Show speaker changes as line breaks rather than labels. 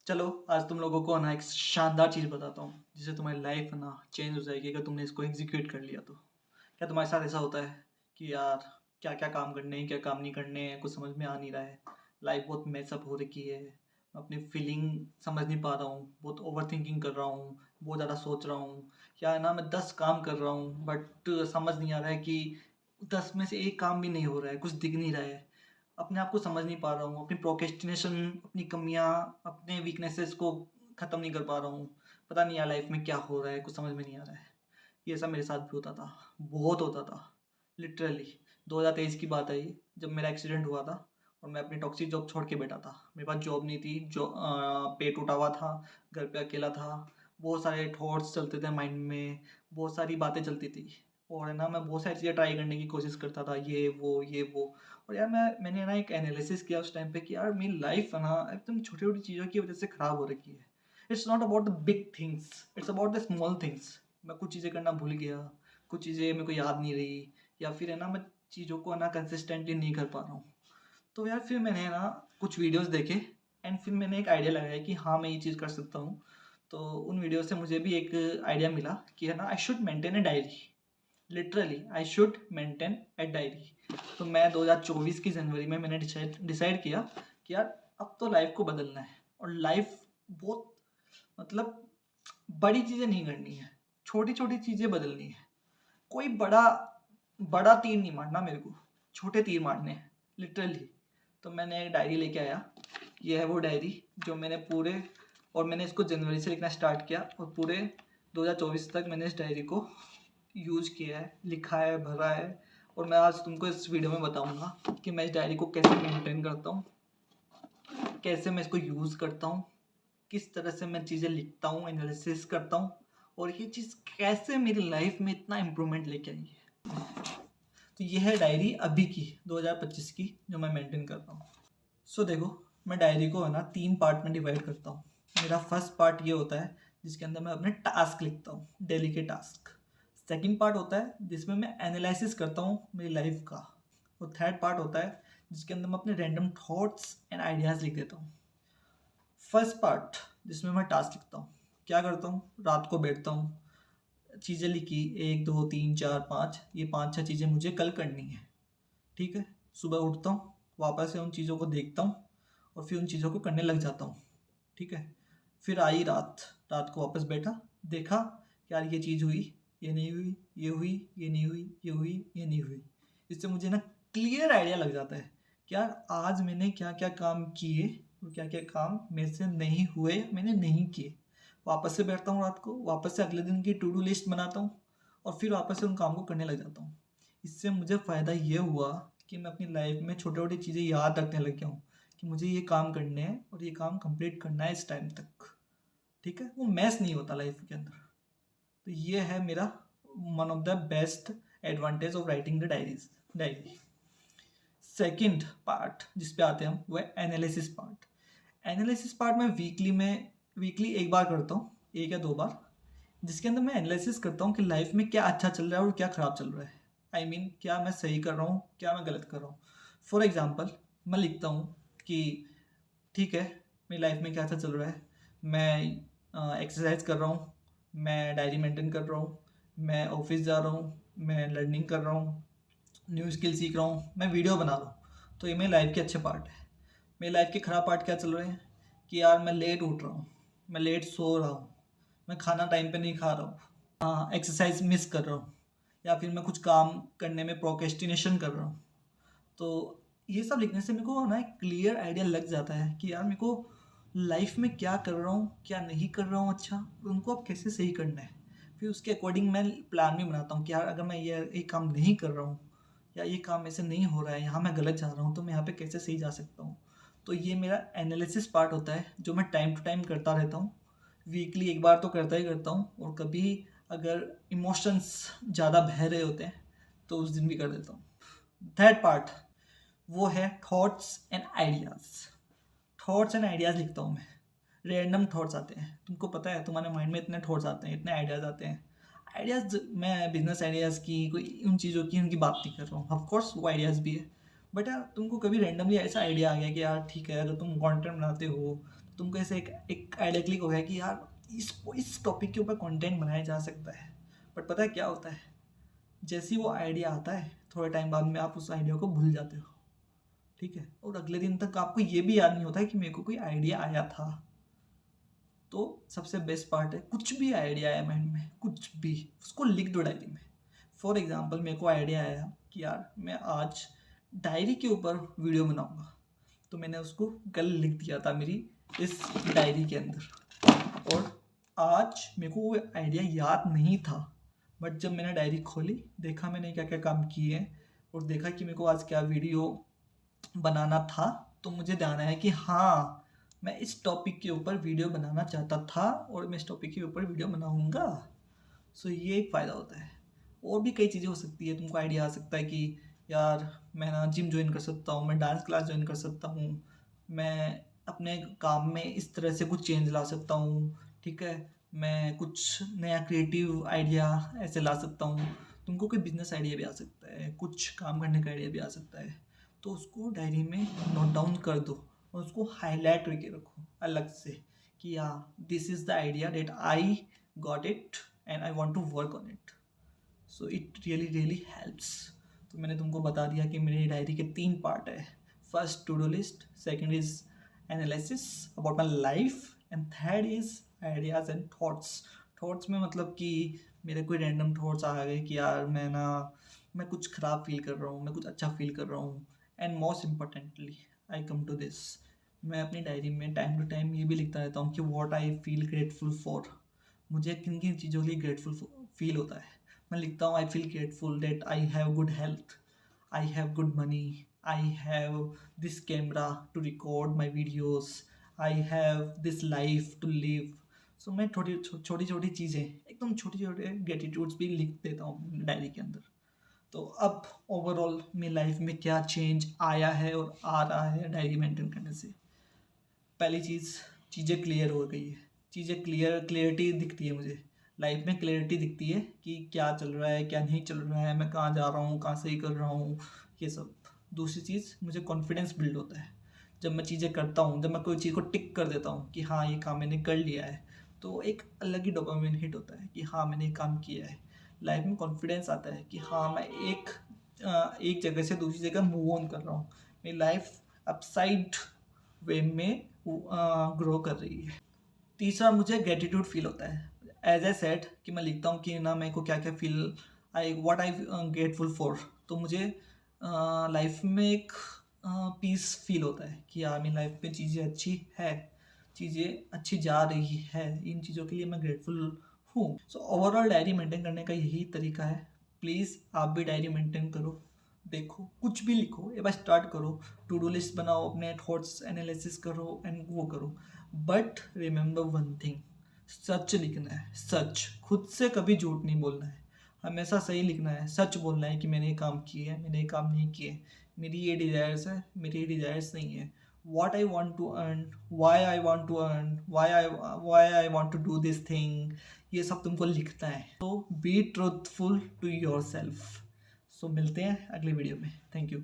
चलो आज तुम लोगों को ना एक शानदार चीज़ बताता हूँ जिससे तुम्हारी लाइफ ना चेंज हो जाएगी अगर तुमने इसको एग्जीक्यूट कर लिया तो। क्या तुम्हारे साथ ऐसा होता है कि यार क्या क्या काम करने हैं क्या काम नहीं करने हैं कुछ समझ में आ नहीं रहा है। लाइफ बहुत मेसअप हो रखी है। मैं अपनी फीलिंग समझ नहीं पा रहा हूँ, बहुत ओवर थिंकिंग कर रहा हूँ, बहुत ज़्यादा सोच रहा हूँ। क्या है ना, मैं 10 काम कर रहा हूँ बट समझ नहीं आ रहा है कि 10 में से एक काम भी नहीं हो रहा है, कुछ दिख नहीं रहा है। अपने आप को समझ नहीं पा रहा हूँ, अपनी प्रोक्रेस्टिनेशन, अपनी कमियाँ, अपने वीकनेसेस को ख़त्म नहीं कर पा रहा हूँ। पता नहीं यार लाइफ में क्या हो रहा है, कुछ समझ में नहीं आ रहा है। ये सब मेरे साथ भी होता था, बहुत होता था। लिटरली 2023 की बात है ये, जब मेरा एक्सीडेंट हुआ था और मैं अपनी टॉक्सिक जॉब छोड़ के बैठा था। मेरे पास जॉब नहीं थी, जो पेट टूटा हुआ था, घर पे अकेला था। बहुत सारे थॉट्स चलते थे माइंड में, बहुत सारी बातें चलती थी। और है ना, मैं बहुत सारी चीज़ें ट्राई करने की कोशिश करता था, ये वो। और यार मैंने ना एक एनालिसिस किया उस टाइम पे कि यार मेरी लाइफ है ना एकदम छोटी छोटी चीज़ों की वजह से ख़राब हो रखी है। It's not about the big things, it's about the small things. मैं कुछ चीज़ें करना भूल गया, कुछ चीज़ें मेरे को याद नहीं रही, या फिर है ना मैं चीज़ों को है ना कंसिस्टेंटली नहीं कर पा रहा हूँ। तो यार फिर मैंने ना कुछ वीडियोस देखे एंड फिर मैंने एक आइडिया लगाया कि हाँ मैं ये चीज़ कर सकता हूँ। तो उन वीडियो से मुझे भी एक आइडिया मिला कि है ना, I should maintain a diary. Literally I should maintain a diary. तो मैं 2024 की जनवरी में मैंने डिसाइड किया कि यार अब तो लाइफ को बदलना है। और लाइफ बहुत, मतलब बड़ी चीज़ें नहीं करनी है, छोटी छोटी चीज़ें बदलनी है। कोई बड़ा बड़ा तीर नहीं मारना मेरे को, छोटे तीर मारने हैं लिटरली। तो मैंने एक डायरी लेके आया। ये है वो डायरी जो मैंने पूरे, और मैंने इसको जनवरी से लिखना स्टार्ट किया और पूरे 2024 तक मैंने इस डायरी को यूज किया है, लिखा है, भरा है। और मैं आज तुमको इस वीडियो में बताऊंगा कि मैं इस डायरी को कैसे मेंटेन करता हूँ, कैसे मैं इसको यूज़ करता हूँ, किस तरह से मैं चीज़ें लिखता हूँ, एनालिसिस करता हूँ, और ये चीज़ कैसे मेरी लाइफ में इतना इम्प्रूवमेंट लेके आई है। तो ये है डायरी अभी की 2025 की जो मैं मेंटेन कर रहा हूँ। सो देखो, मैं डायरी को है ना 3 पार्ट में डिवाइड करता हूँ। मेरा फर्स्ट पार्ट ये होता है जिसके अंदर मैं अपने टास्क लिखता हूँ, डेली के टास्क। सेकंड पार्ट होता है जिसमें मैं एनालिसिस करता हूँ मेरी लाइफ का। और थर्ड पार्ट होता है जिसके अंदर मैं अपने रैंडम थॉट्स एंड आइडियाज़ लिख देता हूँ। फर्स्ट पार्ट जिसमें मैं टास्क लिखता हूँ, क्या करता हूँ, रात को बैठता हूँ, चीज़ें लिखी 1 2 3 4 5, ये 5 6 चीज़ें मुझे कल करनी है। ठीक है, सुबह उठता हूँ, वापस से उन चीज़ों को देखता हूँ और फिर उन चीज़ों को करने लग जाता हूँ। ठीक है, फिर आई रात, रात को वापस बैठा, देखा कि यार ये चीज़ हुई, ये नहीं हुई, ये हुई, ये नहीं हुई, ये हुई, ये नहीं हुई। इससे मुझे ना क्लियर आइडिया लग जाता है कि यार आज मैंने क्या क्या काम किए और क्या क्या काम मेरे से नहीं हुए, मैंने नहीं किए। वापस से बैठता हूँ रात को, वापस से अगले दिन की टू डू लिस्ट बनाता हूँ और फिर वापस से उन काम को करने लग जाता हूँ। इससे मुझे फ़ायदा ये हुआ कि मैं अपनी लाइफ में छोटी छोटी चीज़ें याद रखने लग गया हूँ कि मुझे ये काम करने हैं और ये काम कंप्लीट करना है इस टाइम तक। ठीक है, वो मैस नहीं होता लाइफ के अंदर। तो ये है मेरा one of the best advantage of writing the diary. Second part जिस पे आते हैं हम, वो है एनालिसिस पार्ट। एनालिसिस पार्ट मैं वीकली एक बार करता हूँ, 1 या 2 बार, जिसके अंदर मैं एनालिसिस करता हूँ कि लाइफ में क्या अच्छा चल रहा है और क्या ख़राब चल रहा है। आई मीन क्या मैं सही कर रहा हूँ, क्या मैं गलत कर रहा हूँ। फॉर एग्जाम्पल मैं लिखता हूँ कि ठीक है, मेरी लाइफ में क्या अच्छा चल रहा है। मैं एक्सरसाइज कर रहा हूँ, मैं डायरी मेंटेन कर रहा हूँ, मैं ऑफिस जा रहा हूँ, मैं लर्निंग कर रहा हूँ, न्यू स्किल सीख रहा हूँ, मैं वीडियो बना रहा हूँ। तो ये मेरी लाइफ के अच्छे पार्ट है। मेरी लाइफ के ख़राब पार्ट क्या चल रहे हैं कि यार मैं लेट उठ रहा हूँ, मैं लेट सो रहा हूँ, मैं खाना टाइम पे नहीं खा रहा हूँ, हाँ एक्सरसाइज मिस कर रहा हूँ, या फिर मैं कुछ काम करने में प्रोक्रेस्टिनेशन कर रहा हूँ। तो ये सब लिखने से मेरे को ना एक क्लियर आइडिया लग जाता है कि यार मेरे को लाइफ में क्या कर रहा हूँ, क्या नहीं कर रहा हूँ अच्छा, और उनको अब कैसे सही करना है। फिर उसके अकॉर्डिंग मैं प्लान भी बनाता हूँ कि यार अगर मैं ये काम नहीं कर रहा हूँ या ये काम ऐसे नहीं हो रहा है, यहाँ मैं गलत जा रहा हूँ, तो मैं यहाँ पे कैसे सही जा सकता हूँ। तो ये मेरा एनालिसिस पार्ट होता है जो मैं टाइम टू टाइम करता रहता हूँ। वीकली एक बार तो करता ही करता हूँ, और कभी अगर इमोशंस ज़्यादा बह रहे होते हैं तो उस दिन भी कर देता हूँ। थर्ड पार्ट वो है thoughts and ideas. Thoughts and ideas लिखता हूँ मैं। रैंडम थॉट्स आते हैं, तुमको पता है तुम्हारे माइंड में इतने थॉट्स आते हैं, इतने आइडियाज़ आते हैं। आइडियाज़ मैं बिजनेस आइडियाज़ की, कोई उन चीज़ों की उनकी बात नहीं कर रहा हूँ, ऑफकोर्स वो आइडियाज़ भी है। बट यार तुमको कभी रैंडमली ऐसा आइडिया आ गया कि यार ठीक है, अगर तुम कंटेंट बनाते हो तुमको ऐसे एक आइडिया क्लिक हो गया कि यार इस टॉपिक के ऊपर कंटेंट बनाया जा सकता है। बट पता है क्या होता है, जैसे ही वो आइडिया आता है थोड़े टाइम बाद में आप उस आइडिया को भूल जाते हो, ठीक है, और अगले दिन तक आपको ये भी याद नहीं होता है कि मेरे को कोई आइडिया आया था। तो सबसे बेस्ट पार्ट है, कुछ भी आइडिया आया माइंड में, कुछ भी, उसको लिख दो डायरी में। फॉर एग्जाम्पल मेरे को आइडिया आया कि यार मैं आज डायरी के ऊपर वीडियो बनाऊंगा, तो मैंने उसको कल लिख दिया था मेरी इस डायरी के अंदर, और आज मेरे को वो आइडिया याद नहीं था, बट जब मैंने डायरी खोली, देखा मैंने क्या क्या काम किए और देखा कि मेरे को आज क्या वीडियो बनाना था, तो मुझे ध्यान आया कि हाँ मैं इस टॉपिक के ऊपर वीडियो बनाना चाहता था और मैं इस टॉपिक के ऊपर वीडियो बनाऊंगा। सो ये एक फ़ायदा होता है। और भी कई चीज़ें हो सकती है, तुमको आइडिया आ सकता है कि यार मैं ना जिम ज्वाइन कर सकता हूँ, मैं डांस क्लास ज्वाइन कर सकता हूँ, मैं अपने काम में इस तरह से कुछ चेंज ला सकता हूँ, ठीक है, मैं कुछ नया क्रिएटिव आइडिया ऐसे ला सकता हूँ। तुमको कोई बिजनेस आइडिया भी आ सकता है, कुछ काम करने का आइडिया भी आ सकता है, तो उसको डायरी में नोट डाउन कर दो और उसको हाईलाइट करके रखो अलग से कि हाँ this is the idea that I got it and I want to work on it. So it really helps. तो मैंने तुमको बता दिया कि मेरी डायरी के 3 पार्ट है। First to do list, second is analysis about my life, and third is ideas and thoughts. Thoughts में मतलब कि मेरे कोई रैंडम थॉट्स आ गए कि यार मैं कुछ ख़राब फील कर रहा हूँ, मैं कुछ अच्छा फील कर रहा हूँ। And most importantly I come to this, मैं अपनी डायरी में टाइम टू टाइम ये भी लिखता रहता हूँ कि what I feel grateful for. मुझे किन किन चीज़ों के लिए ग्रेटफुल फील होता है। मैं लिखता हूँ I feel grateful that I have good health, I have good money, I have this camera to record my videos, I have this life to live. So मैं छोटी छोटी चीज़ें, एकदम छोटे छोटे ग्रेटिट्यूड्स भी लिख देता हूँ डायरी के अंदर। तो अब ओवरऑल मेरी लाइफ में क्या चेंज आया है और आ रहा है डायरी मेंटेन करने से। पहली चीज़, चीज़ें क्लियर हो गई है, चीज़ें क्लियरिटी दिखती है मुझे लाइफ में, क्लियरिटी दिखती है कि क्या चल रहा है क्या नहीं चल रहा है, मैं कहाँ जा रहा हूँ, कहाँ सही कर रहा हूँ, ये सब। दूसरी चीज़, मुझे कॉन्फिडेंस बिल्ड होता है जब मैं चीज़ें करता हूँ, जब मैं कोई चीज़ को टिक कर देता हूँ कि हाँ ये काम मैंने कर लिया है, तो एक अलग ही डोपामिन हिट होता है कि हाँ मैंने ये काम किया है। लाइफ में कॉन्फिडेंस आता है कि हाँ मैं एक जगह से दूसरी जगह मूव ऑन कर रहा हूँ, मेरी लाइफ अपसाइड वे में ग्रो कर रही है। तीसरा, मुझे ग्रेटिट्यूड फील होता है। एज ए सेड कि मैं लिखता हूँ कि ना मेरे को क्या क्या फील आई ग्रेटफुल फॉर, तो मुझे लाइफ में एक पीस फील होता है कि यार मेरी लाइफ में चीज़ें अच्छी है, चीज़ें अच्छी जा रही है, इन चीज़ों के लिए मैं ग्रेटफुल हूँ। सो ओवरऑल डायरी मेंटेन करने का यही तरीका है। प्लीज़ आप भी डायरी मेंटेन करो, देखो कुछ भी लिखो, एक बार स्टार्ट करो, टू डू लिस्ट बनाओ, अपने थॉट्स एनालिसिस करो एंड वो करो। बट रिमेंबर वन थिंग, सच लिखना है, सच, खुद से कभी झूठ नहीं बोलना है, हमेशा सही लिखना है, सच बोलना है कि मैंने ये काम किए हैं, मैंने ये काम नहीं किए, मेरी ये डिज़ायर्स है, मेरी ये डिज़ायर्स नहीं है, what I want to earn, why I want to earn, why I want to do this thing, ये सब तुमको लिखना है। तो be truthful to yourself. So मिलते हैं अगले वीडियो में। Thank you.